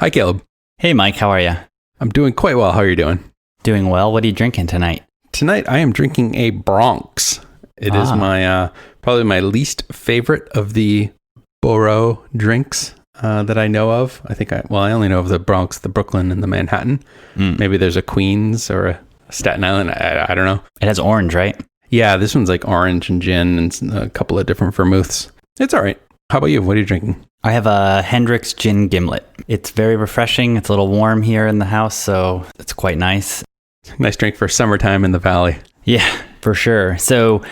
Hi, Caleb. Hey, Mike, how are you? I'm doing quite well. How are you doing? Doing well. What are you drinking tonight? Tonight, I am drinking a Bronx. It is my probably my least favorite of the Borough drinks that I know of. I only know of the Bronx, the Brooklyn, and the Manhattan. Maybe there's a Queens or a Staten Island. I don't know. It has orange, right? Yeah, this one's like orange and gin and a couple of different vermouths. It's all right. How about you? What are you drinking? I have a Hendrick's Gin Gimlet. It's very refreshing. It's a little warm here in the house, so it's quite nice. Nice drink for summertime in the valley. Yeah, for sure. So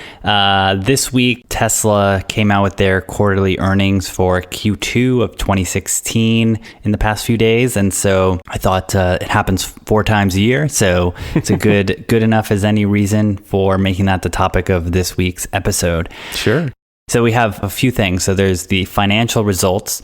this week, Tesla came out with their quarterly earnings for Q2 of 2016 in the past few days. And so I thought it happens 4 times a year. So it's a good enough as any reason for making that the topic of this week's episode. Sure. So we have a few things. So there's the financial results.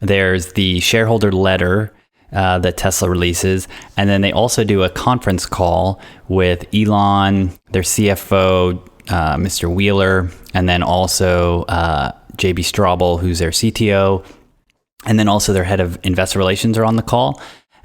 There's the shareholder letter that Tesla releases. And then they also do a conference call with Elon, their CFO, Mr. Wheeler, and then also JB Straubel, who's their CTO. And then also their head of investor relations are on the call.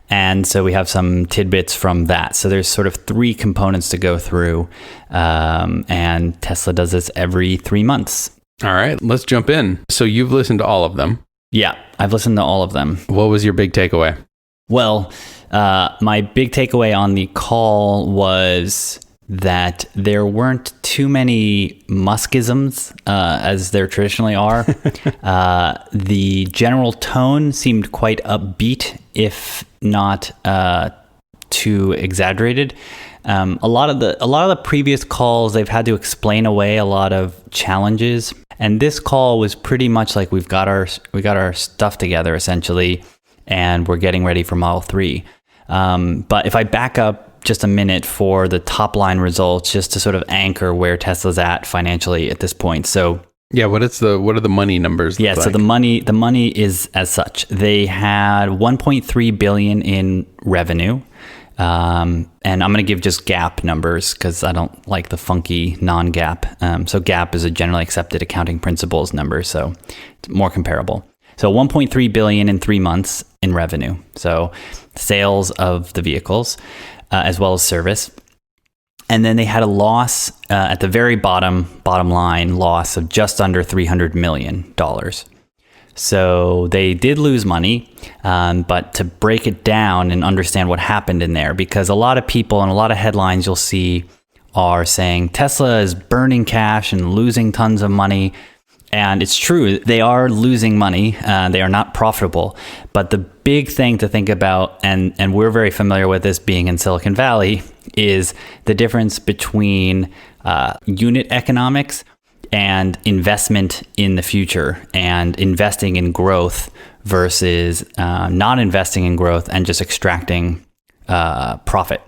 And so we have some tidbits from that. So there's sort of 3 components to go through. And Tesla does this every 3 months. All right, let's jump in. So you've listened to all of them. Yeah, I've listened to all of them. What was your big takeaway? Well, my big takeaway on the call was that there weren't too many Muskisms, as there traditionally are. The general tone seemed quite upbeat, if not too exaggerated. A lot of the previous calls, they've had to explain away a lot of challenges, and this call was pretty much like we got our stuff together essentially, and we're getting ready for Model 3. But if I back up just a minute for the top line results, just to sort of anchor where Tesla's at financially at this point. So yeah, what are the money numbers? Yeah, so the money is as such. They had 1.3 billion in revenue. And I'm going to give just GAAP numbers because I don't like the funky non-GAAP. So GAAP is a generally accepted accounting principles number, so it's more comparable. So 1.3 billion in 3 months in revenue. So sales of the vehicles, as well as service. And then they had a loss at the very bottom line loss of just under $300 million. So they did lose money, but to break it down and understand what happened in there, because a lot of people and a lot of headlines you'll see are saying Tesla is burning cash and losing tons of money. And it's true, they are losing money. They are not profitable. But the big thing to think about, and we're very familiar with this being in Silicon Valley, is the difference between unit economics and investment in the future, and investing in growth versus not investing in growth and just extracting profit.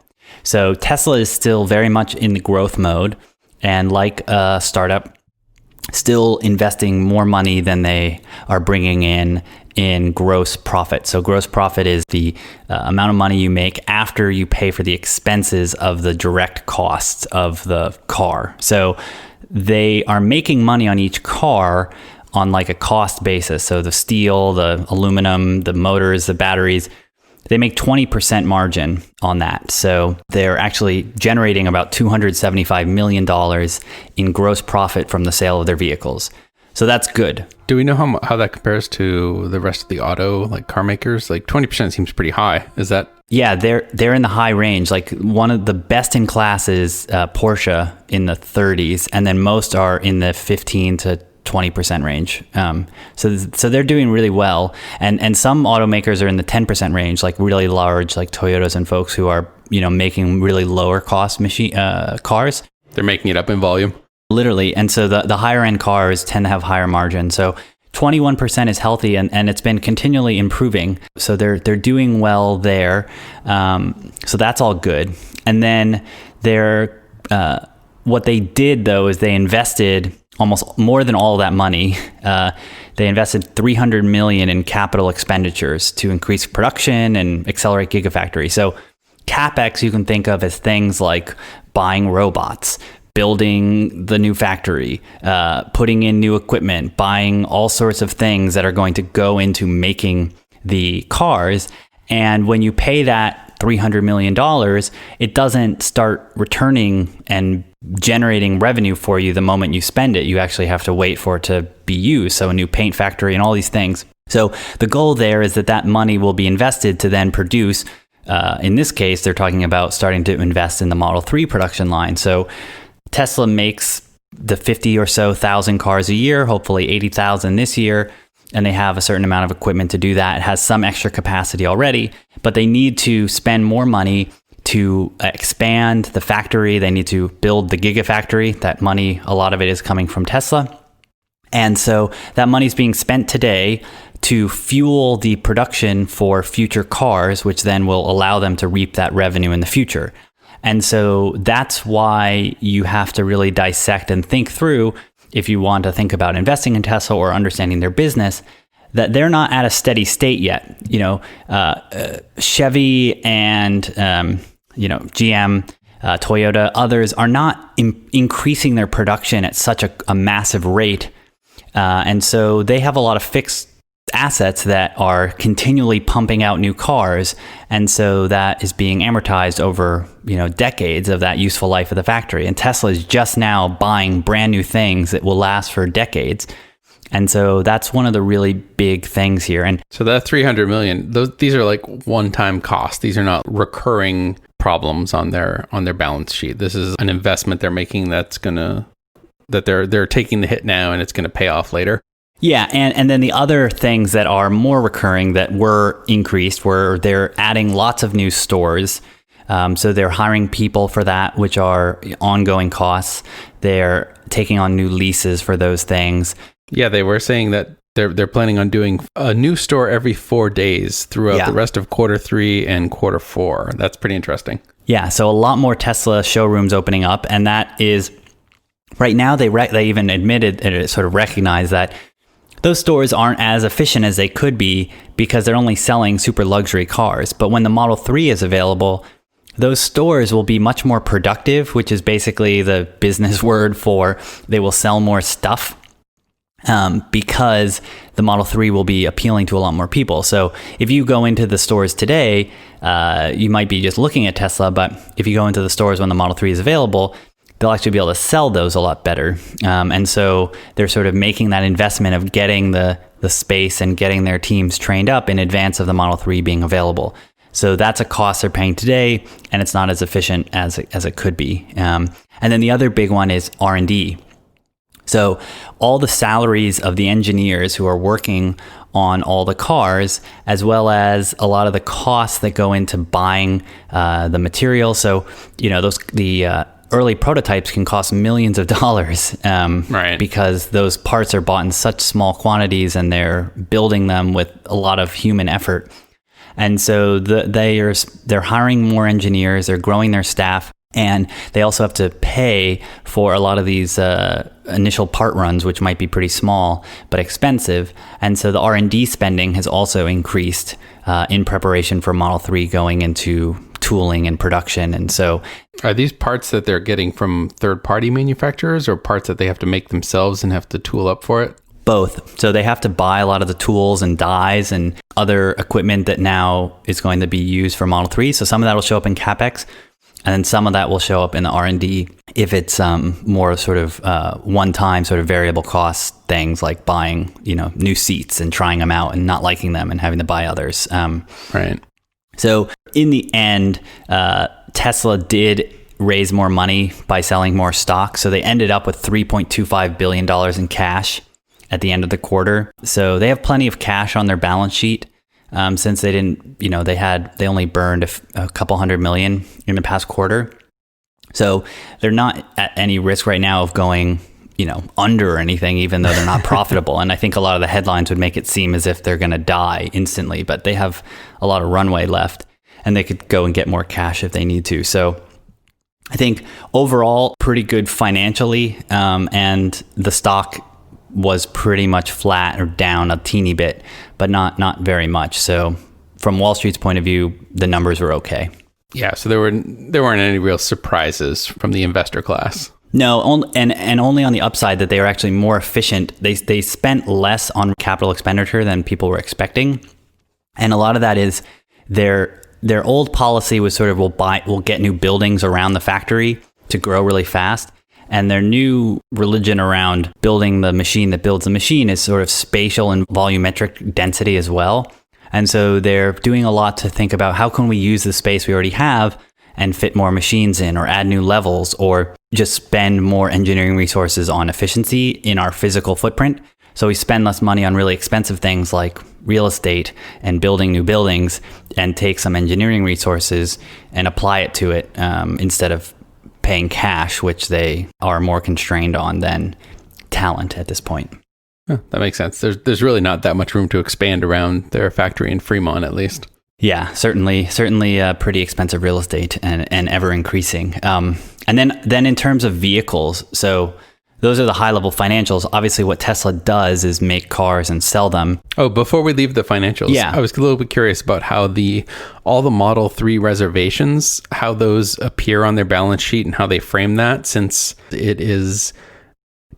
So Tesla is still very much in the growth mode, and like a startup, still investing more money than they are bringing in gross profit. So gross profit is the amount of money you make after you pay for the expenses of the direct costs of the car. So they are making money on each car on like a cost basis. So the steel, the aluminum, the motors, the batteries, they make 20% margin on that. So they're actually generating about $275 million in gross profit from the sale of their vehicles. So that's good. Do we know how that compares to the rest of the auto, like car makers? Like 20% seems pretty high. Is that? Yeah, they're in the high range. Like one of the best in class is Porsche in the 30s, and then most are in the 15 to 20% range. So they're doing really well. And some automakers are in the 10% range, like really large, like Toyotas and folks who are, making really lower cost cars. They're making it up in volume. Literally. And so the higher end cars tend to have higher margin. So 21% is healthy, and it's been continually improving. So they're doing well there. So that's all good. And then what they did though is they invested almost more than all of that money. They invested $300 million in capital expenditures to increase production and accelerate Gigafactory. So CapEx you can think of as things like buying robots, building the new factory, putting in new equipment, buying all sorts of things that are going to go into making the cars. And when you pay that $300 million, it doesn't start returning and generating revenue for you the moment you spend it. You actually have to wait for it to be used. So a new paint factory and all these things. So the goal there is that money will be invested to then produce. In this case, they're talking about starting to invest in the Model 3 production line. So Tesla makes the 50 or so thousand cars a year, hopefully 80,000 this year. And they have a certain amount of equipment to do that. It has some extra capacity already, but they need to spend more money to expand the factory. They need to build the Gigafactory. That money, a lot of it is coming from Tesla. And so that money is being spent today to fuel the production for future cars, which then will allow them to reap that revenue in the future. And so that's why you have to really dissect and think through, if you want to think about investing in Tesla or understanding their business, that they're not at a steady state yet. Chevy and GM, Toyota, others are not increasing their production at such a massive rate. And so they have a lot of fixed assets that are continually pumping out new cars. And so that is being amortized over, decades of that useful life of the factory. And Tesla is just now buying brand new things that will last for decades. And so that's one of the really big things here. And so that 300 million, these are like one-time costs. These are not recurring problems on their balance sheet. This is an investment they're making that they're taking the hit now and it's going to pay off later. Yeah, and then the other things that are more recurring that were increased were they're adding lots of new stores. So they're hiring people for that, which are ongoing costs. They're taking on new leases for those things. Yeah, they were saying that they're planning on doing a new store every 4 days throughout the rest of Q3 and Q4. That's pretty interesting. Yeah, so a lot more Tesla showrooms opening up, and that is right now. They even admitted and sort of recognized that those stores aren't as efficient as they could be because they're only selling super luxury cars. But when the Model 3 is available, those stores will be much more productive, which is basically the business word for they will sell more stuff. Because the Model 3 will be appealing to a lot more people. So if you go into the stores today, you might be just looking at Tesla, but if you go into the stores when the Model 3 is available, they'll actually be able to sell those a lot better. And so they're sort of making that investment of getting the space and getting their teams trained up in advance of the Model 3 being available. So that's a cost they're paying today, and it's not as efficient as it could be. And then the other big one is R&D. So all the salaries of the engineers who are working on all the cars, as well as a lot of the costs that go into buying the material. So, the early prototypes can cost millions of dollars right. because those parts are bought in such small quantities and they're building them with a lot of human effort. And so they're hiring more engineers, they're growing their staff, and they also have to pay for a lot of these initial part runs, which might be pretty small but expensive. And so the R&D spending has also increased in preparation for Model 3 going into tooling and production. And so are these parts that they're getting from third-party manufacturers or parts that they have to make themselves and have to tool up for it? Both. So they have to buy a lot of the tools and dies and other equipment that now is going to be used for Model 3. So some of that will show up in CapEx, and then some of that will show up in the R&D if it's more sort of one-time sort of variable cost things like buying, new seats and trying them out and not liking them and having to buy others. Right. So in the end, Tesla did raise more money by selling more stock. So they ended up with $3.25 billion in cash at the end of the quarter. So they have plenty of cash on their balance sheet. Since they didn't, they only burned a couple $100 million in the past quarter. So they're not at any risk right now of going, under or anything, even though they're not profitable. And I think a lot of the headlines would make it seem as if they're going to die instantly, but they have a lot of runway left and they could go and get more cash if they need to. So I think overall pretty good financially. And the stock was pretty much flat or down a teeny bit, but not very much. So from Wall Street's point of view, the numbers were okay. Yeah, so there weren't any real surprises from the investor class. No, and only on the upside that they were actually more efficient. They spent less on capital expenditure than people were expecting. And a lot of that is their old policy was sort of we'll get new buildings around the factory to grow really fast. And their new religion around building the machine that builds the machine is sort of spatial and volumetric density as well. And so they're doing a lot to think about how can we use the space we already have and fit more machines in, or add new levels, or just spend more engineering resources on efficiency in our physical footprint. So we spend less money on really expensive things like real estate and building new buildings, and take some engineering resources and apply it to it instead of paying cash, which they are more constrained on than talent at this point. Huh, that makes sense. There's really not that much room to expand around their factory in Fremont, at least. Yeah, certainly pretty expensive real estate and ever increasing. And then in terms of vehicles, so those are the high level financials. Obviously, what Tesla does is make cars and sell them. Oh, before we leave the financials, yeah. I was a little bit curious about how all the Model 3 reservations, how those appear on their balance sheet and how they frame that, since it is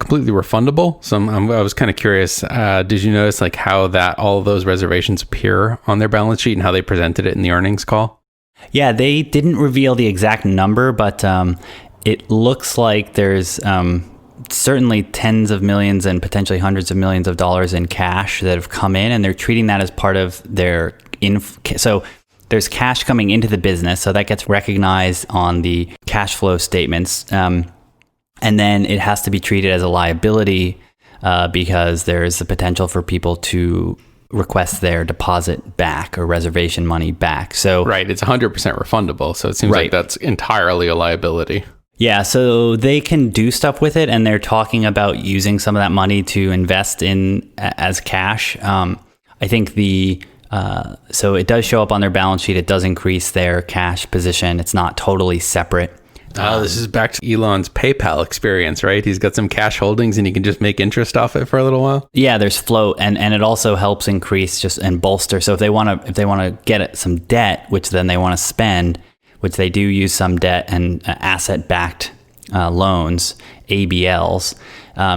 completely refundable. So I was kind of curious. Did you notice like how all of those reservations appear on their balance sheet and how they presented it in the earnings call? Yeah, they didn't reveal the exact number, but it looks like there's certainly tens of millions and potentially hundreds of millions of dollars in cash that have come in, and they're treating that as part of their so there's cash coming into the business, so that gets recognized on the cash flow statements, and then it has to be treated as a liability because there is the potential for people to request their deposit back or reservation money back. So right, it's 100% refundable, so it seems like that's entirely a liability. Yeah, so they can do stuff with it, and they're talking about using some of that money to invest in as cash. I think so it does show up on their balance sheet. It does increase their cash position. It's not totally separate. This is back to Elon's PayPal experience, right? He's got some cash holdings and he can just make interest off it for a little while. Yeah, there's float, and it also helps increase and bolster. So if they want to get some debt, which then they want to spend, which they do use some debt and asset-backed loans, ABLs.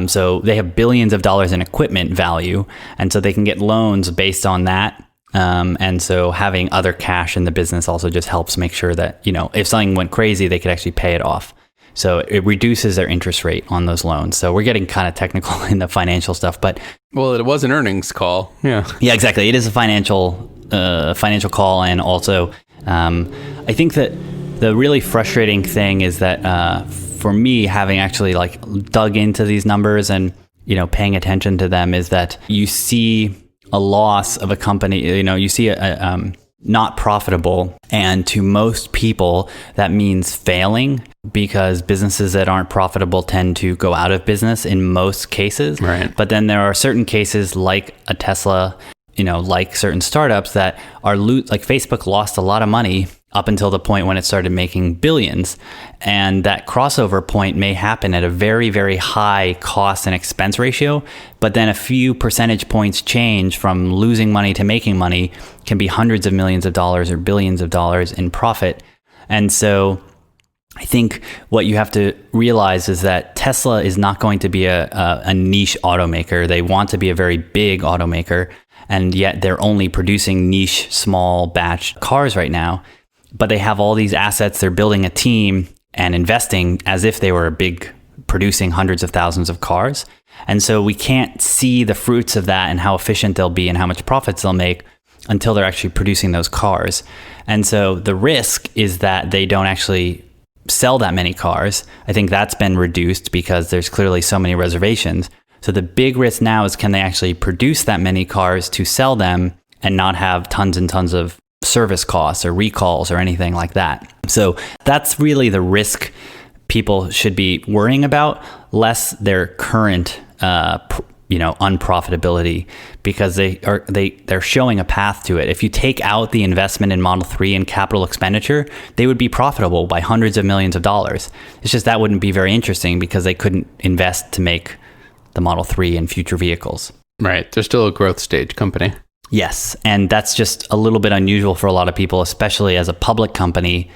So they have billions of dollars in equipment value, and so they can get loans based on that. And so having other cash in the business also just helps make sure that, if something went crazy, they could actually pay it off. So it reduces their interest rate on those loans. So we're getting kind of technical in the financial stuff, but... Well, it was an earnings call. Yeah. Yeah, exactly. It is a financial call, and also... I think that the really frustrating thing is that for me, having actually dug into these numbers and paying attention to them, is that you see a loss of a company. You see a not profitable, and to most people that means failing, because businesses that aren't profitable tend to go out of business in most cases. Right. But then there are certain cases like a Tesla, like certain startups that are like Facebook lost a lot of money up until the point when it started making billions. And that crossover point may happen at a very, very high cost and expense ratio, but then a few percentage points change from losing money to making money can be hundreds of millions of dollars or billions of dollars in profit. And so I think what you have to realize is that Tesla is not going to be a niche automaker. They want to be a very big automaker, and yet they're only producing niche, small batch cars right now. But they have all these assets. They're building a team and investing as if they were big, producing hundreds of thousands of cars. And so we can't see the fruits of that and how efficient they'll be and how much profits they'll make until they're actually producing those cars. And so the risk is that they don't actually sell that many cars. I think that's been reduced because there's clearly so many reservations. So the big risk now is, can they actually produce that many cars to sell them and not have tons and tons of service costs or recalls or anything like that? So that's really the risk people should be worrying about, less their current unprofitability, because they're showing a path to it. If you take out the investment in Model 3 and capital expenditure, they would be profitable by hundreds of millions of dollars. It's just that wouldn't be very interesting because they couldn't invest to make the Model 3 and future vehicles. Right. They're still a growth stage company. Yes. And that's just a little bit unusual for a lot of people, especially as a public company.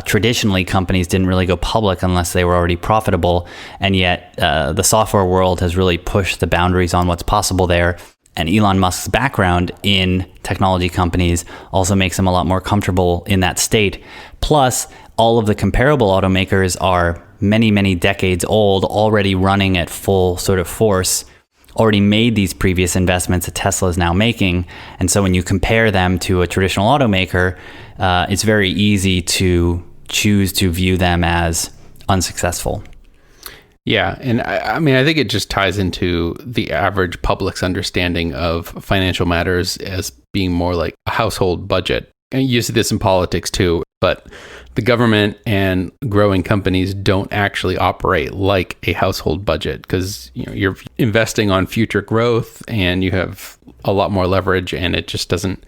Traditionally, companies didn't really go public unless they were already profitable. And yet the software world has really pushed the boundaries on what's possible there. And Elon Musk's background in technology companies also makes him a lot more comfortable in that state. Plus, all of the comparable automakers are many, many decades old, already running at full sort of force, already made these previous investments that Tesla is now making. And so when you compare them to a traditional automaker, it's very easy to choose to view them as unsuccessful. Yeah. And I mean, I think it just ties into the average public's understanding of financial matters as being more like a household budget. And you see this in politics too, but the government and growing companies don't actually operate like a household budget because you're investing on future growth and you have a lot more leverage, and it just doesn't.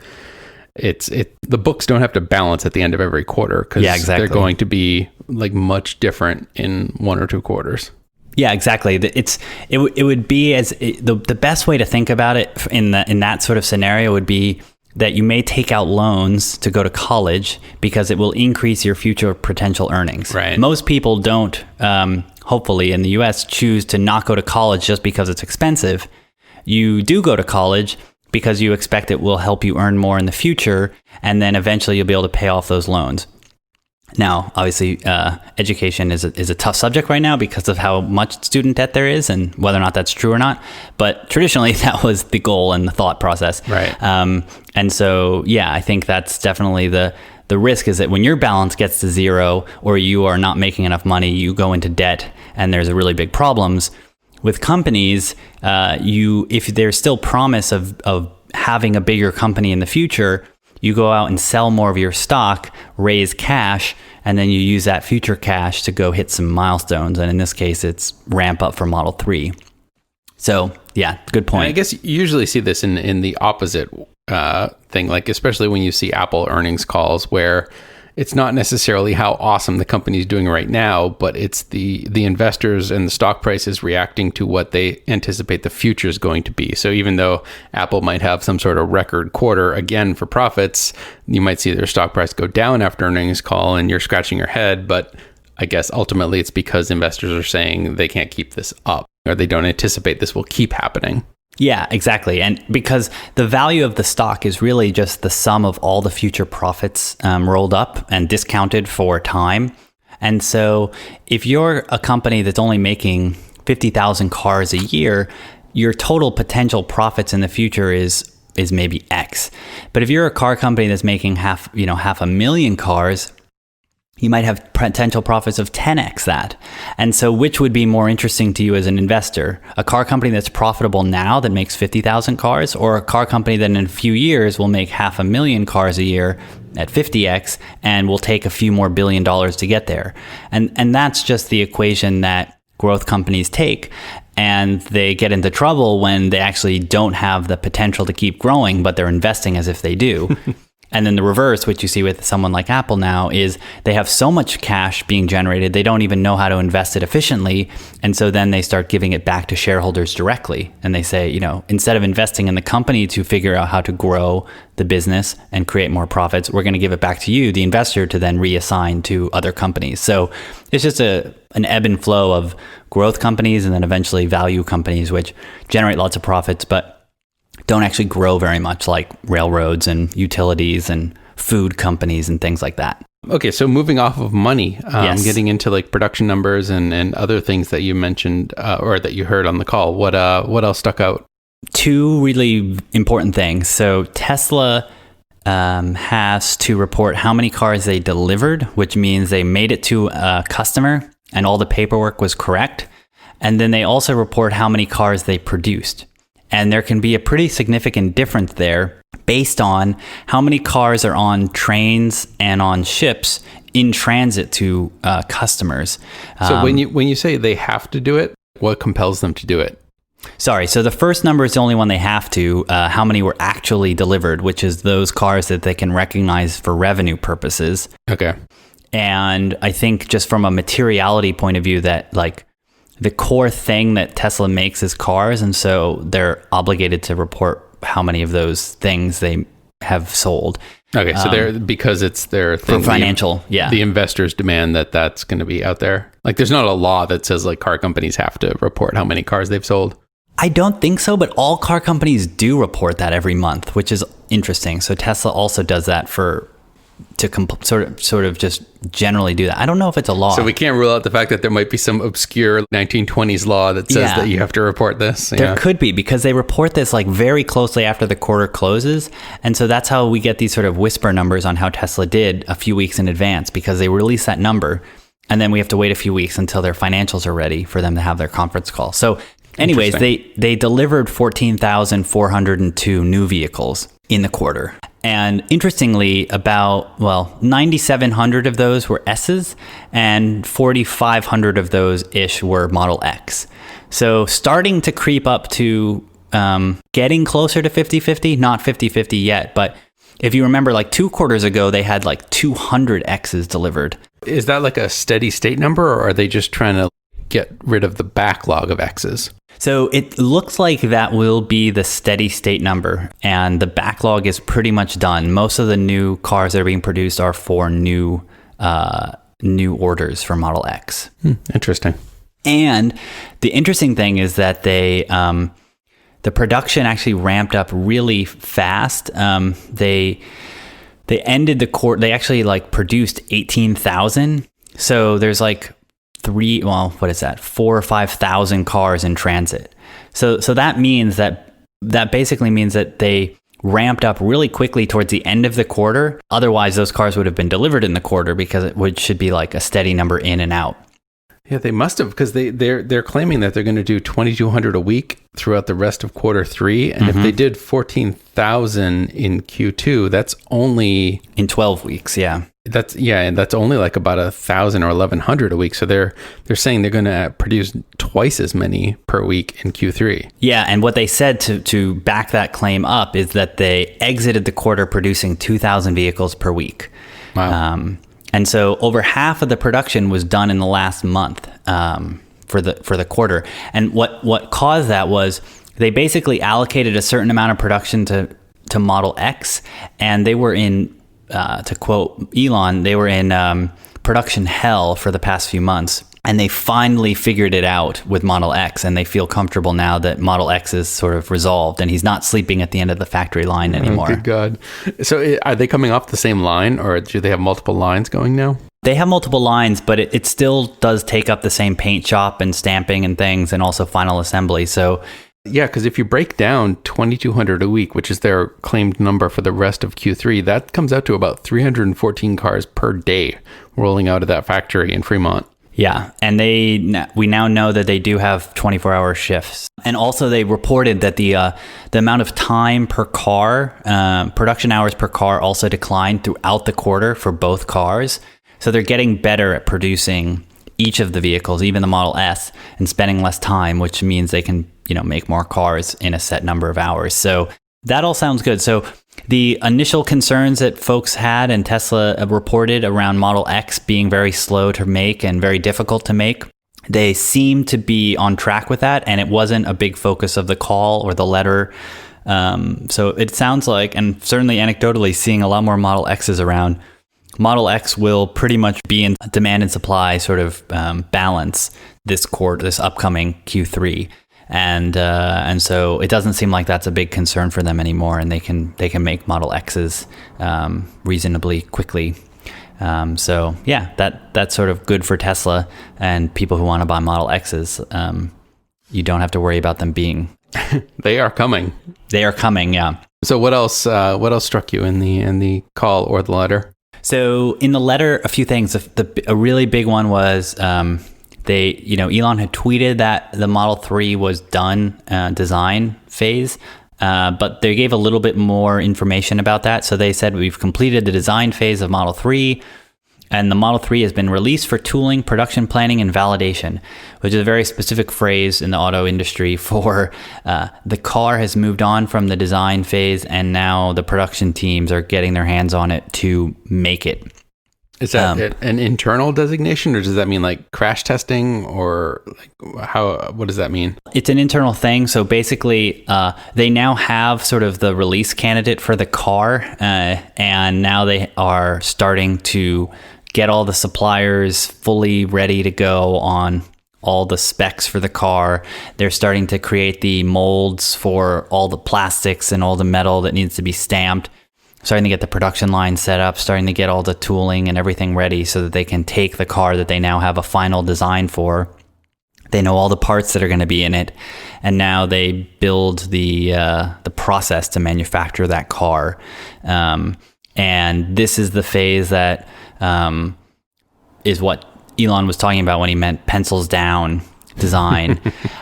The books don't have to balance at the end of every quarter because they're going to be like much different in 1 or 2 quarters. Yeah, exactly. It would be the best way to think about it in that sort of scenario would be that you may take out loans to go to college because it will increase your future potential earnings. Right. Most people don't, hopefully in the US, choose to not go to college just because it's expensive. You do go to college because you expect it will help you earn more in the future, and then eventually you'll be able to pay off those loans. Now, obviously, education is a tough subject right now because of how much student debt there is and whether or not that's true or not. But traditionally, that was the goal and the thought process. Right. And so, yeah, I think that's definitely the risk is that when your balance gets to zero or you are not making enough money, you go into debt and there's a really big problems. With companies, if there's still promise of having a bigger company in the future, you go out and sell more of your stock, raise cash, and then you use that future cash to go hit some milestones. And in this case, it's ramp up for Model 3. So, yeah, good point. And I guess you usually see this in the opposite thing, like especially when you see Apple earnings calls where it's not necessarily how awesome the company is doing right now, but it's the investors and the stock prices reacting to what they anticipate the future is going to be. So even though Apple might have some sort of record quarter again for profits, you might see their stock price go down after earnings call and you're scratching your head. But I guess ultimately it's because investors are saying they can't keep this up or they don't anticipate this will keep happening. Yeah, exactly. And because the value of the stock is really just the sum of all the future profits rolled up and discounted for time. And so if you're a company that's only making 50,000 cars a year, your total potential profits in the future is maybe X. But if you're a car company that's making half a million cars, you might have potential profits of 10x that. And so which would be more interesting to you as an investor? A car company that's profitable now that makes 50,000 cars, or a car company that in a few years will make 500,000 cars a year at 50x and will take a few more $1 billion to get there? And that's just the equation that growth companies take. And they get into trouble when they actually don't have the potential to keep growing, but they're investing as if they do. And then the reverse, which you see with someone like Apple now, is they have so much cash being generated, they don't even know how to invest it efficiently. And so then they start giving it back to shareholders directly. And they say, instead of investing in the company to figure out how to grow the business and create more profits, we're going to give it back to you, the investor, to then reassign to other companies. So it's just an ebb and flow of growth companies and then eventually value companies, which generate lots of profits, but don't actually grow very much, like railroads and utilities and food companies and things like that. Okay, so moving off of money, Yes. Getting into like production numbers and other things that you mentioned or that you heard on the call, what else stuck out? 2 really important things. So Tesla has to report how many cars they delivered, which means they made it to a customer and all the paperwork was correct. And then they also report how many cars they produced. And there can be a pretty significant difference there based on how many cars are on trains and on ships in transit to customers. So when you say they have to do it, what compels them to do it? Sorry, so the first number is the only one they have to, how many were actually delivered, which is those cars that they can recognize for revenue purposes. Okay. And I think just from a materiality point of view that like the core thing that Tesla makes is cars, and so they're obligated to report how many of those things they have sold. Okay, so because it's their thing, for financial, the investors demand that's going to be out there. Like, there's not a law that says like car companies have to report how many cars they've sold. I don't think so, but all car companies do report that every month, which is interesting. So Tesla also does that sort of just generally do that. I don't know if it's a law. So we can't rule out the fact that there might be some obscure 1920s law that says that you have to report this. There could be, because they report this like very closely after the quarter closes. And so that's how we get these sort of whisper numbers on how Tesla did a few weeks in advance, because they release that number and then we have to wait a few weeks until their financials are ready for them to have their conference call. So anyways, they delivered 14,402 new vehicles in the quarter. And interestingly, about 9,700 of those were S's and 4,500 of those ish were Model X. So starting to creep up to getting closer to 50-50, not 50-50 yet. But if you remember, like 2 quarters ago, they had like 200 X's delivered. Is that like a steady state number, or are they just trying to get rid of the backlog of X's? So it looks like that will be the steady state number, and the backlog is pretty much done. Most of the new cars that are being produced are for new orders for Model X. Interesting. And the interesting thing is that the production actually ramped up really fast. They ended the quarter. They actually produced 18,000. So there's 4 or 5,000 cars in transit. So that means that basically means that they ramped up really quickly towards the end of the quarter. Otherwise, those cars would have been delivered in the quarter, because it should be like a steady number in and out. Yeah, they must have, because they're claiming that they're going to do 2,200 a week throughout the rest of quarter 3. And if they did 14,000 in Q2, that's only in 12 weeks. Yeah. And that's only like about 1,000 or 1,100 a week. So they're saying they're going to produce twice as many per week in Q3. Yeah, and what they said to back that claim up is that they exited the quarter producing 2,000 vehicles per week. Wow. And so over half of the production was done in the last month for the quarter. And what caused that was they basically allocated a certain amount of production to Model X, and they were in, to quote Elon, they were in production hell for the past few months. And they finally figured it out with Model X, and they feel comfortable now that Model X is sort of resolved, and he's not sleeping at the end of the factory line anymore. Oh, good God. So are they coming off the same line, or do they have multiple lines going now? They have multiple lines, but it still does take up the same paint shop and stamping and things, and also final assembly. So yeah, because if you break down 2,200 a week, which is their claimed number for the rest of Q3, that comes out to about 314 cars per day rolling out of that factory in Fremont. Yeah, and we now know that they do have 24-hour shifts. And also they reported that the amount of time per car, production hours per car, also declined throughout the quarter for both cars. So they're getting better at producing each of the vehicles, even the Model S, and spending less time, which means they can, make more cars in a set number of hours. So that all sounds good. So the initial concerns that folks had and Tesla reported around Model X being very slow to make and very difficult to make, they seem to be on track with that, and it wasn't a big focus of the call or the letter. So it sounds like, and certainly anecdotally, seeing a lot more Model X's around, Model X will pretty much be in demand and supply sort of balance this upcoming Q3. And so it doesn't seem like that's a big concern for them anymore, and they can make Model X's reasonably quickly. So yeah, that's sort of good for Tesla and people who want to buy Model X's. You don't have to worry about them being. They are coming. They are coming. Yeah. So what else struck you in the call or the letter? So in the letter, a few things. A really big one was. Elon had tweeted that the Model 3 was done design phase, but they gave a little bit more information about that. So they said, we've completed the design phase of Model 3, and the Model 3 has been released for tooling, production planning, and validation, which is a very specific phrase in the auto industry for the car has moved on from the design phase, and now the production teams are getting their hands on it to make it. Is that an internal designation, or does that mean like crash testing, or what does that mean? It's an internal thing. So basically, they now have sort of the release candidate for the car, and now they are starting to get all the suppliers fully ready to go on all the specs for the car. They're starting to create the molds for all the plastics and all the metal that needs to be stamped. Starting to get the production line set up, starting to get all the tooling and everything ready so that they can take the car that they now have a final design for. They know all the parts that are going to be in it, and now they build the process to manufacture that car. And this is the phase that is what Elon was talking about when he meant pencils down design.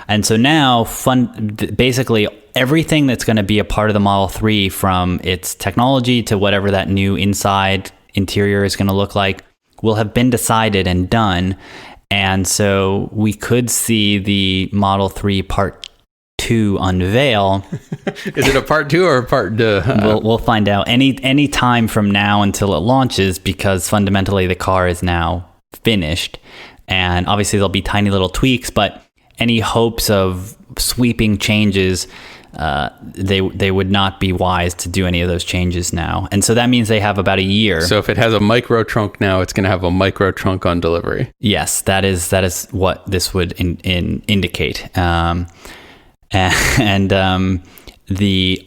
And so now, basically, everything that's going to be a part of the Model 3, from its technology to whatever that new inside interior is going to look like, will have been decided and done. And so we could see the Model 3 Part 2 unveil. Is it a Part 2 or a Part 2? We'll find out any time from now until it launches, because fundamentally the car is now finished. And obviously there'll be tiny little tweaks, but any hopes of sweeping changes, they would not be wise to do any of those changes now. And so that means they have about a year. So if it has a micro trunk now, it's going to have a micro trunk on delivery. Yes, that is what this would indicate.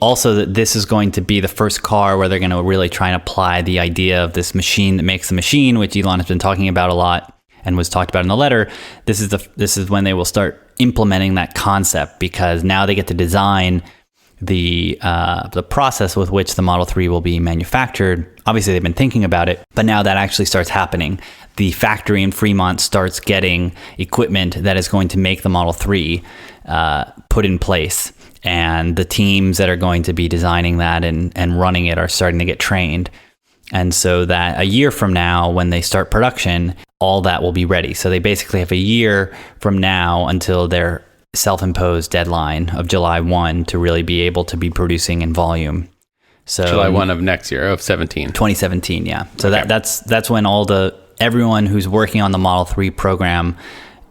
Also that this is going to be the first car where they're going to really try and apply the idea of this machine that makes the machine, which Elon has been talking about a lot and was talked about in the letter. This is when they will start implementing that concept, because now they get to design the process with which the Model 3 will be manufactured. Obviously, they've been thinking about it, but now that actually starts happening. The factory in Fremont starts getting equipment that is going to make the Model 3 put in place. And the teams that are going to be designing that and running it are starting to get trained. And so that a year from now, when they start production, all that will be ready. So they basically have a year from now until their self-imposed deadline of July 1 to really be able to be producing in volume. So July 1 of next year, of 2017, yeah. So okay. that's when everyone who's working on the Model 3 program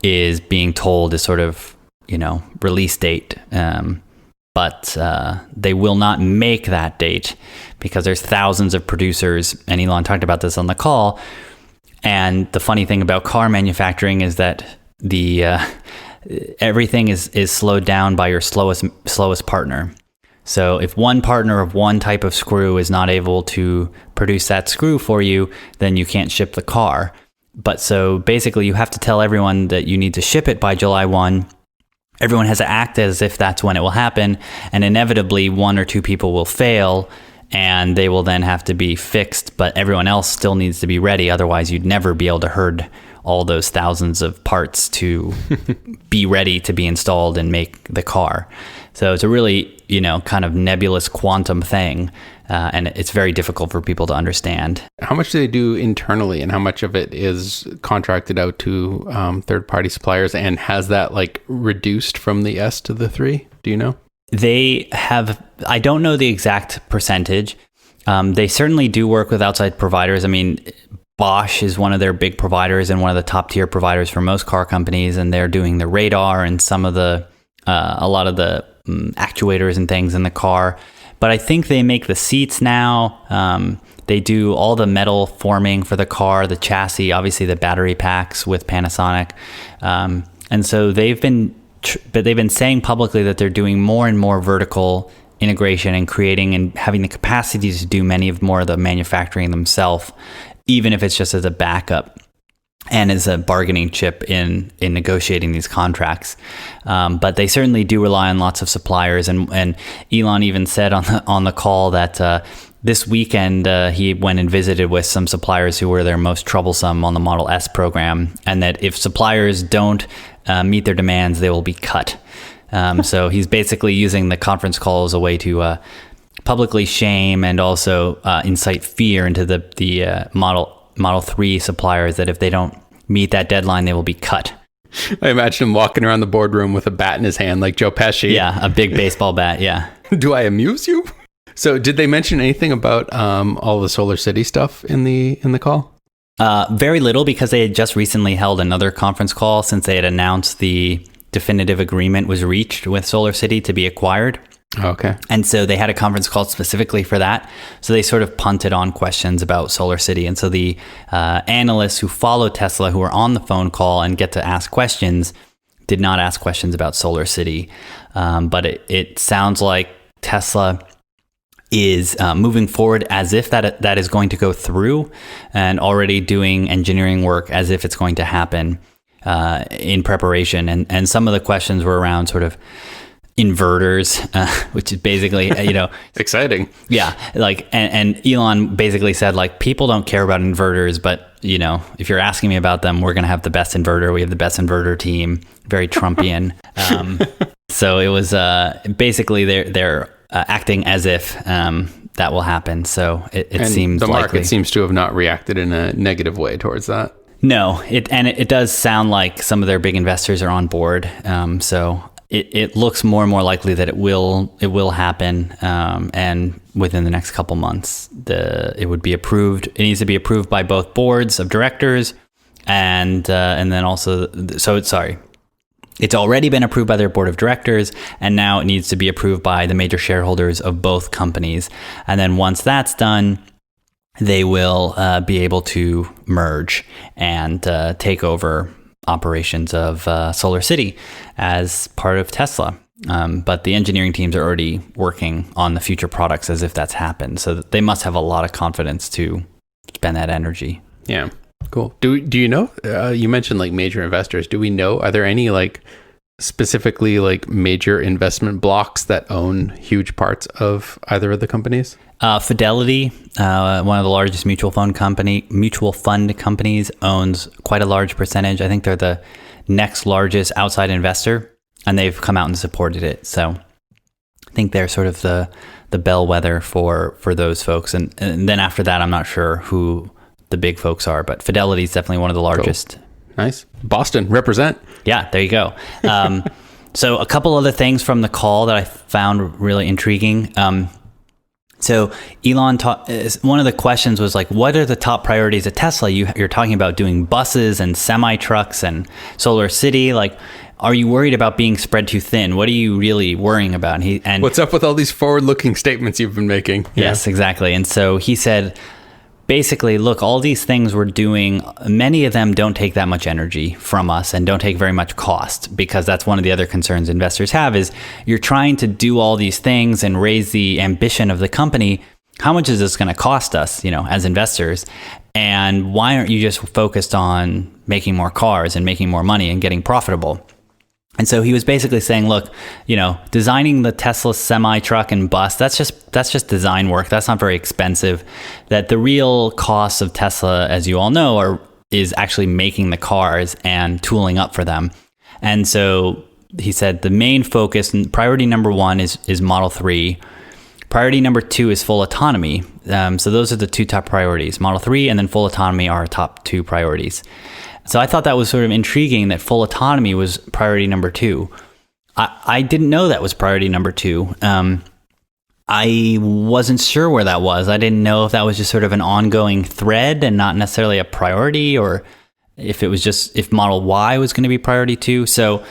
is being told is sort of, release date. But they will not make that date because there's thousands of producers, and Elon talked about this on the call. And the funny thing about car manufacturing is that everything is slowed down by your slowest partner. So if one partner of one type of screw is not able to produce that screw for you, then you can't ship the car. But so basically you have to tell everyone that you need to ship it by July 1. Everyone has to act as if that's when it will happen, and inevitably one or two people will fail, and they will then have to be fixed, but everyone else still needs to be ready. Otherwise, you'd never be able to herd all those thousands of parts to be ready to be installed and make the car. So it's a really, kind of nebulous quantum thing, and it's very difficult for people to understand. How much do they do internally, and how much of it is contracted out to third-party suppliers? And has that reduced from the S to the 3? Do you know? They have. I don't know the exact percentage. They certainly do work with outside providers. I mean, Bosch is one of their big providers and one of the top tier providers for most car companies, and they're doing the radar and some of the a lot of the actuators and things in the car. But I think they make the seats now. They do all the metal forming for the car, the chassis, obviously the battery packs with Panasonic. And so they've been saying publicly that they're doing more and more vertical integration and creating and having the capacity to do more of the manufacturing themselves, even if it's just as a backup and as a bargaining chip in negotiating these contracts. But they certainly do rely on lots of suppliers. And Elon even said on the call that this weekend he went and visited with some suppliers who were their most troublesome on the Model S program, and that if suppliers don't meet their demands, they will be cut. So he's basically using the conference call as a way to publicly shame and also incite fear into the Model 3 suppliers, that if they don't meet that deadline, they will be cut. I imagine him walking around the boardroom with a bat in his hand like Joe Pesci. Yeah, a big baseball bat, yeah. Do I amuse you? So did they mention anything about all the Solar City stuff in the call? Very little, because they had just recently held another conference call since they had announced the definitive agreement was reached with Solar City to be acquired. Okay. And so they had a conference call specifically for that. So they sort of punted on questions about SolarCity. And so the analysts who follow Tesla, who are on the phone call and get to ask questions, did not ask questions about SolarCity. But it sounds like Tesla is moving forward as if that is going to go through, and already doing engineering work as if it's going to happen in preparation. And some of the questions were around sort of inverters, which is basically, exciting. Yeah. Like, and Elon basically said, like, people don't care about inverters, but if you're asking me about them, we're going to have the best inverter. We have the best inverter team, very Trumpian. So it was, basically they're acting as if, that will happen. So it seems the market likely. seems to have not reacted in a negative way towards that. No, it does sound like some of their big investors are on board. So it looks more and more likely that it will happen, and within the next couple months, it would be approved. It needs to be approved by both boards of directors, and then also. It's already been approved by their board of directors, and now it needs to be approved by the major shareholders of both companies. And then once that's done, they will be able to merge and take over operations of SolarCity as part of Tesla. But the engineering teams are already working on the future products as if that's happened. So they must have a lot of confidence to spend that energy. Yeah, cool. Do you know, you mentioned like major investors. Do we know, are there any like specifically like major investment blocks that own huge parts of either of the companies? Fidelity, one of the largest mutual fund companies, owns quite a large percentage. I think they're the next largest outside investor, and they've come out and supported it. So I think they're sort of the bellwether for those folks. And then after that, I'm not sure who the big folks are, but Fidelity is definitely one of the largest. Cool. Nice. Boston, represent. Yeah, there you go. So a couple other things from the call that I found really intriguing. So Elon one of the questions was like, what are the top priorities at Tesla? You're talking about doing buses and semi-trucks and SolarCity. Like, are you worried about being spread too thin? What are you really worrying about? And what's up with all these forward-looking statements you've been making? Yes, exactly. And so he said, basically, look, all these things we're doing, many of them don't take that much energy from us and don't take very much cost, because that's one of the other concerns investors have is you're trying to do all these things and raise the ambition of the company. How much is this going to cost us, as investors? And why aren't you just focused on making more cars and making more money and getting profitable? And so he was basically saying, look, designing the Tesla semi-truck and bus, that's just design work. That's not very expensive. That the real costs of Tesla, as you all know, is actually making the cars and tooling up for them. And so he said the main focus and priority number one is Model 3. Priority number 2 is full autonomy. So those are the two top priorities. Model 3 and then full autonomy are our top two priorities. So I thought that was sort of intriguing that full autonomy was priority number 2. I didn't know that was priority number 2. I wasn't sure where that was. I didn't know if that was just sort of an ongoing thread and not necessarily a priority, or if it was just if Model Y was going to be priority 2. So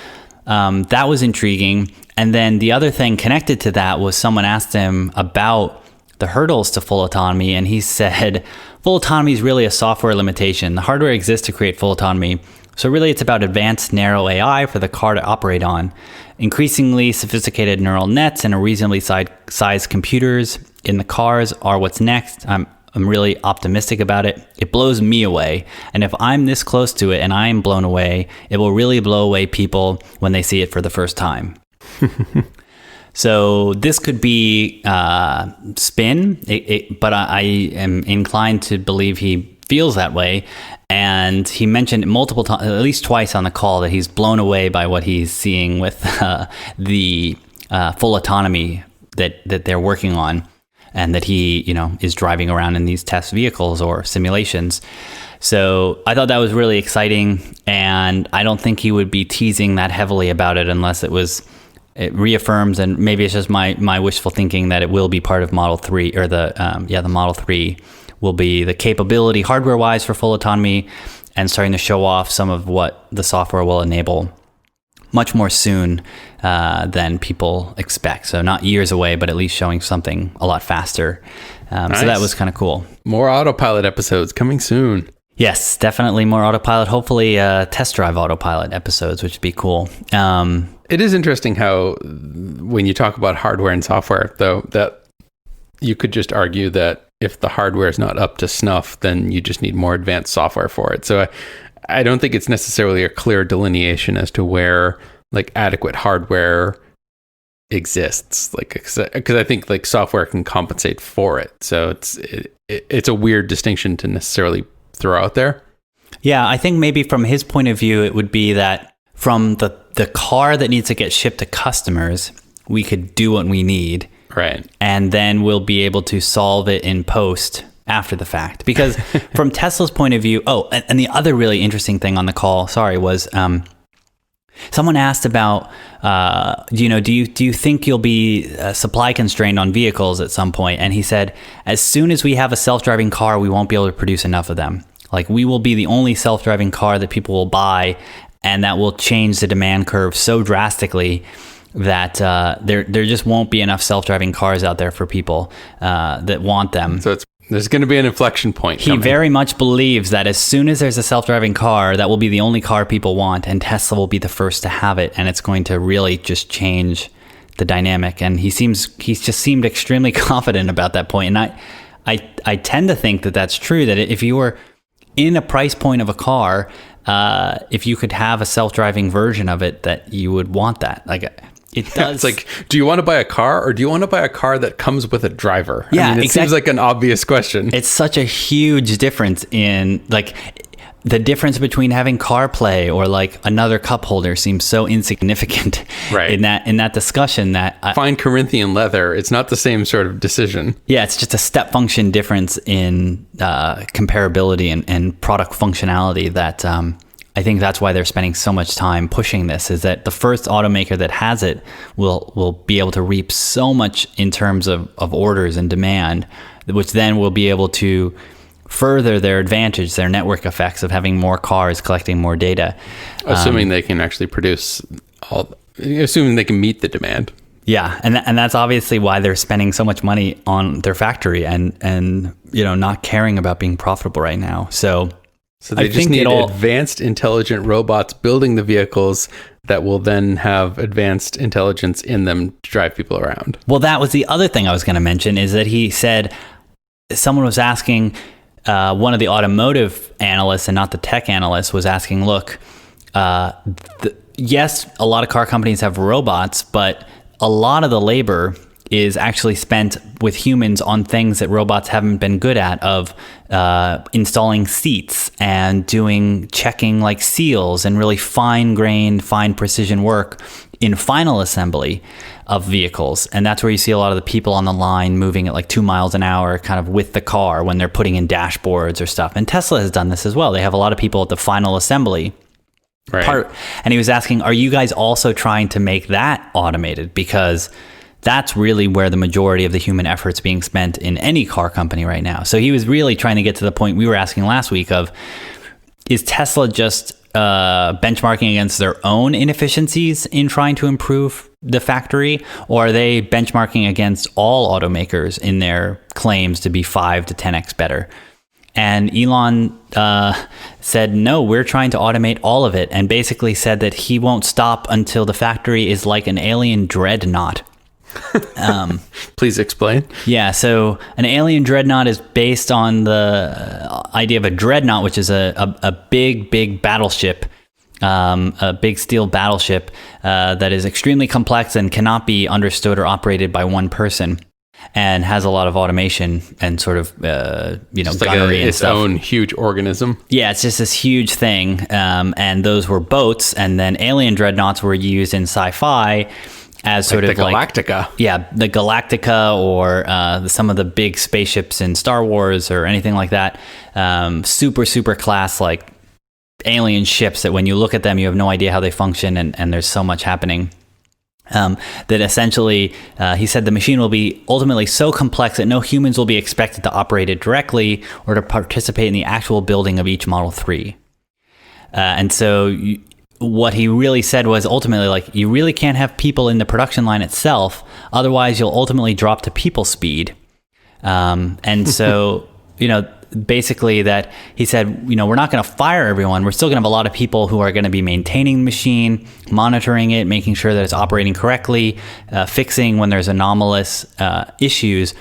that was intriguing. And then the other thing connected to that was someone asked him about the hurdles to full autonomy, and he said, full autonomy is really a software limitation. The hardware exists to create full autonomy. So really it's about advanced narrow AI for the car to operate on. Increasingly sophisticated neural nets and a reasonably sized computers in the cars are what's next. I'm really optimistic about it. It blows me away. And if I'm this close to it and I'm blown away, it will really blow away people when they see it for the first time. So this could be spin, but I am inclined to believe he feels that way. And he mentioned multiple times, at least twice on the call, that he's blown away by what he's seeing with the full autonomy that they're working on, and that he, is driving around in these test vehicles or simulations. So I thought that was really exciting, and I don't think he would be teasing that heavily about it unless it reaffirms, and maybe it's just my wishful thinking, that it will be part of Model 3, or the Model 3 will be the capability hardware-wise for full autonomy, and starting to show off some of what the software will enable. much more soon than people expect. So not years away, but at least showing something a lot faster. Nice. So that was kind of cool. More autopilot episodes coming soon. Yes, definitely more autopilot. Hopefully test drive autopilot episodes, which would be cool. It is interesting how when you talk about hardware and software, though, that you could just argue that if the hardware is not up to snuff, then you just need more advanced software for it. So I don't think it's necessarily a clear delineation as to where like adequate hardware exists, like because I think like software can compensate for it. So it's a weird distinction to necessarily throw out there. Yeah, I think maybe from his point of view, it would be that from the car that needs to get shipped to customers, we could do what we need. Right. And then we'll be able to solve it in post after the fact. Because from Tesla's point of view, and the other really interesting thing on the call, was someone asked about, do you think you'll be supply constrained on vehicles at some point? And he said, as soon as we have a self-driving car, we won't be able to produce enough of them. Like we will be the only self-driving car that people will buy, and that will change the demand curve so drastically that there just won't be enough self-driving cars out there for people that want them. So there's going to be an inflection point. He very much believes that as soon as there's a self-driving car, that will be the only car people want, and Tesla will be the first to have it, and it's going to really just change the dynamic. And he's just seemed extremely confident about that point. And I tend to think that that's true, that if you were in a price point of a car, if you could have a self-driving version of it, that you would want that. Like it does. It's like, do you want to buy a car, or do you want to buy a car that comes with a driver? Yeah, I mean, it seems like an obvious question. It's such a huge difference in like the difference between having CarPlay or like another cup holder seems so insignificant, right, in that discussion that fine Corinthian leather. It's not the same sort of decision. Yeah, it's just a step function difference in comparability and product functionality that I think that's why they're spending so much time pushing this, is that the first automaker that has it will be able to reap so much in terms of orders and demand, which then will be able to further their advantage, their network effects of having more cars collecting more data. Assuming they can actually produce assuming they can meet the demand. Yeah, and that's obviously why they're spending so much money on their factory and not caring about being profitable right now. So they just need advanced intelligent robots building the vehicles that will then have advanced intelligence in them to drive people around. Well, that was the other thing I was going to mention, is that he said someone was asking, one of the automotive analysts and not the tech analyst was asking, look, yes, a lot of car companies have robots, but a lot of the labor is actually spent with humans on things that robots haven't been good at, of installing seats and checking like seals and really fine precision work in final assembly of vehicles. And that's where you see a lot of the people on the line moving at like 2 miles an hour kind of with the car when they're putting in dashboards or stuff. And Tesla has done this as well. They have a lot of people at the final assembly part. And he was asking, are you guys also trying to make that automated? Because that's really where the majority of the human effort's being spent in any car company right now. So he was really trying to get to the point we were asking last week of, is Tesla just benchmarking against their own inefficiencies in trying to improve the factory, or are they benchmarking against all automakers in their claims to be 5 to 10x better? And Elon said, no, we're trying to automate all of it, and basically said that he won't stop until the factory is like an alien dreadnought. Please explain. Yeah, so an alien dreadnought is based on the idea of a dreadnought, which is a big battleship, a big steel battleship that is extremely complex and cannot be understood or operated by one person, and has a lot of automation and sort of just gunnery and its stuff. Own huge organism. Yeah, it's just this huge thing, and those were boats, and then alien dreadnoughts were used in sci-fi as sort of like Galactica. Yeah, the Galactica, or some of the big spaceships in Star Wars or anything like that. Super class, like alien ships that when you look at them, you have no idea how they function, and there's so much happening. That essentially, he said the machine will be ultimately so complex that no humans will be expected to operate it directly or to participate in the actual building of each Model 3. And so what he really said was ultimately like, you really can't have people in the production line itself, otherwise you'll ultimately drop to people speed. And so, basically that he said, we're not going to fire everyone. We're still going to have a lot of people who are going to be maintaining the machine, monitoring it, making sure that it's operating correctly, fixing when there's anomalous issues.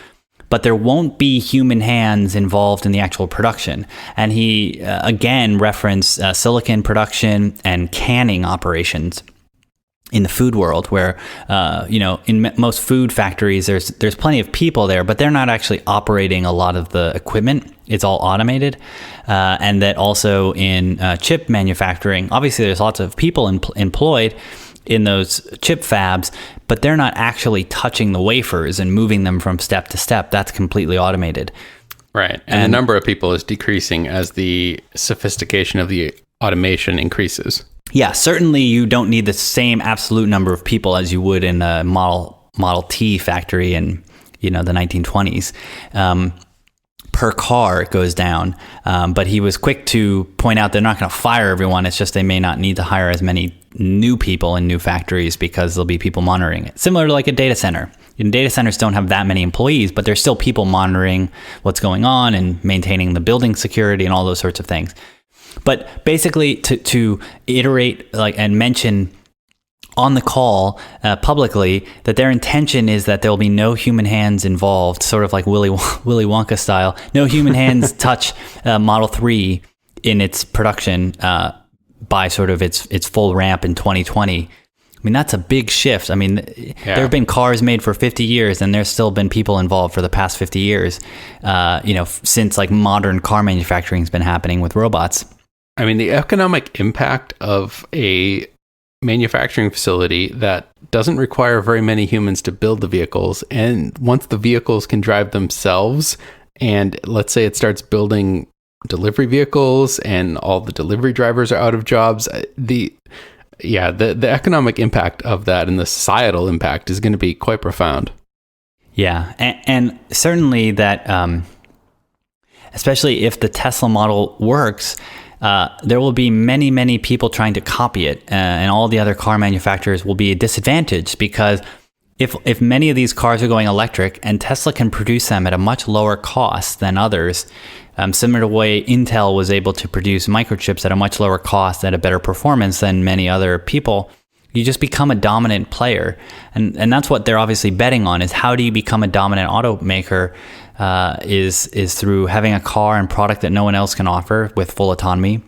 But there won't be human hands involved in the actual production. And he, again, referenced silicon production and canning operations in the food world, where, in most food factories, there's plenty of people there, but they're not actually operating a lot of the equipment. It's all automated. And that also in chip manufacturing, obviously there's lots of people employed in those chip fabs, but they're not actually touching the wafers and moving them from step to step. That's completely automated. Right. And the number of people is decreasing as the sophistication of the automation increases. Yeah, certainly you don't need the same absolute number of people as you would in a Model T factory in, the 1920s. Per car, it goes down. But he was quick to point out they're not going to fire everyone. It's just they may not need to hire as many new people in new factories because there'll be people monitoring it. Similar to like a data center. Data centers don't have that many employees, but there's still people monitoring what's going on and maintaining the building security and all those sorts of things. But basically to iterate and mention on the call publicly that their intention is that there will be no human hands involved, sort of like Willy Wonka style. No human hands touch Model 3 in its production by sort of its full ramp in 2020. I mean, that's a big shift. I mean, there have been cars made for 50 years and there's still been people involved for the past 50 years, since like modern car manufacturing has been happening with robots. I mean, the economic impact of a manufacturing facility that doesn't require very many humans to build the vehicles, and once the vehicles can drive themselves, and let's say it starts building delivery vehicles and all the delivery drivers are out of jobs, the economic impact of that and the societal impact is going to be quite profound. Yeah, and certainly that, especially if the Tesla model works, there will be many, many people trying to copy it, and all the other car manufacturers will be disadvantaged because if many of these cars are going electric and Tesla can produce them at a much lower cost than others, similar to the way Intel was able to produce microchips at a much lower cost at a better performance than many other people, you just become a dominant player. And that's what they're obviously betting on, is how do you become a dominant automaker, is through having a car and product that no one else can offer with full autonomy,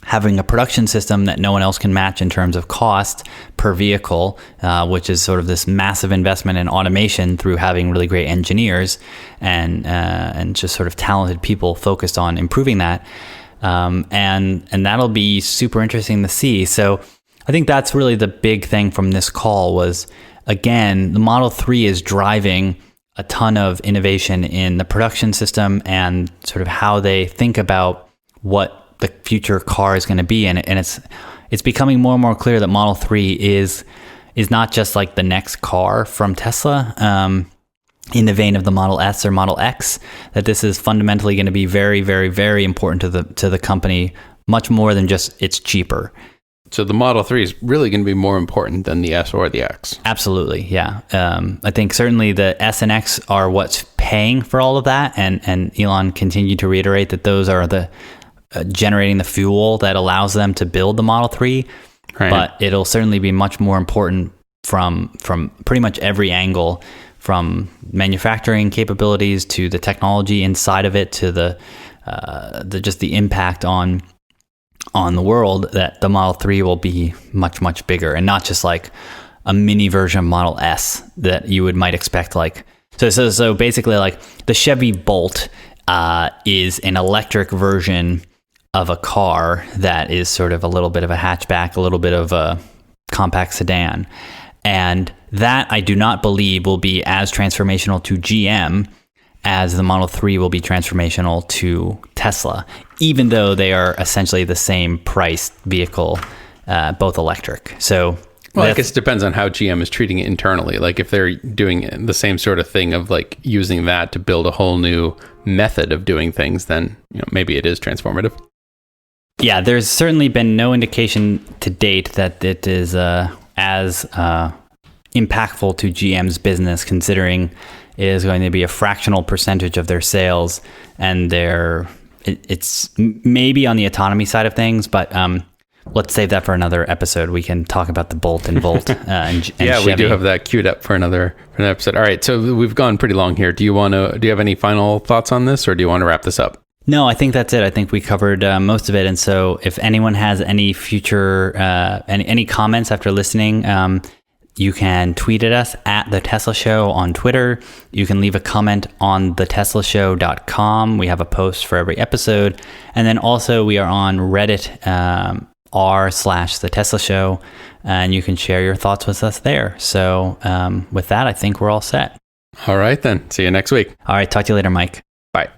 having a production system that no one else can match in terms of cost per vehicle, which is sort of this massive investment in automation through having really great engineers and just sort of talented people focused on improving that. And that'll be super interesting to see. So I think that's really the big thing from this call was, again, the Model 3 is driving a ton of innovation in the production system and sort of how they think about what the future car is going to be. And it's becoming more and more clear that Model 3 is not just like the next car from Tesla, in the vein of the Model S or Model X, that this is fundamentally going to be very, very, very important to the company, much more than just it's cheaper. So the Model 3 is really going to be more important than the S or the X. Absolutely, yeah. I think certainly the S and X are what's paying for all of that, and Elon continued to reiterate that those are the generating the fuel that allows them to build the Model 3. Right. But it'll certainly be much more important from pretty much every angle, from manufacturing capabilities to the technology inside of it to the just the impact on the world, that the Model 3 will be much, much bigger, and not just like a mini version of Model S that you might expect. Like, so basically like the Chevy Bolt is an electric version of a car that is sort of a little bit of a hatchback, a little bit of a compact sedan. And that I do not believe will be as transformational to GM as the Model 3 will be transformational to Tesla, even though they are essentially the same priced vehicle, both electric. So, well, I guess it depends on how GM is treating it internally. Like if they're doing the same sort of thing of like using that to build a whole new method of doing things, then maybe it is transformative. Yeah, there's certainly been no indication to date that it is as impactful to GM's business, considering it is going to be a fractional percentage of their sales, and it's maybe on the autonomy side of things, but let's save that for another episode. We can talk about the Bolt and Volt. And yeah, Chevy. We do have that queued up for another episode. All right, so we've gone pretty long here. Do you have any final thoughts on this, or do you want to wrap this up? No, I think that's it. I think we covered most of it. And so if anyone has any future, any comments after listening, you can tweet at us at The Tesla Show on Twitter. You can leave a comment on theteslashow.com. We have a post for every episode. And then also we are on Reddit, r/The Tesla Show, and you can share your thoughts with us there. So with that, I think we're all set. All right, then. See you next week. All right. Talk to you later, Mike. Bye.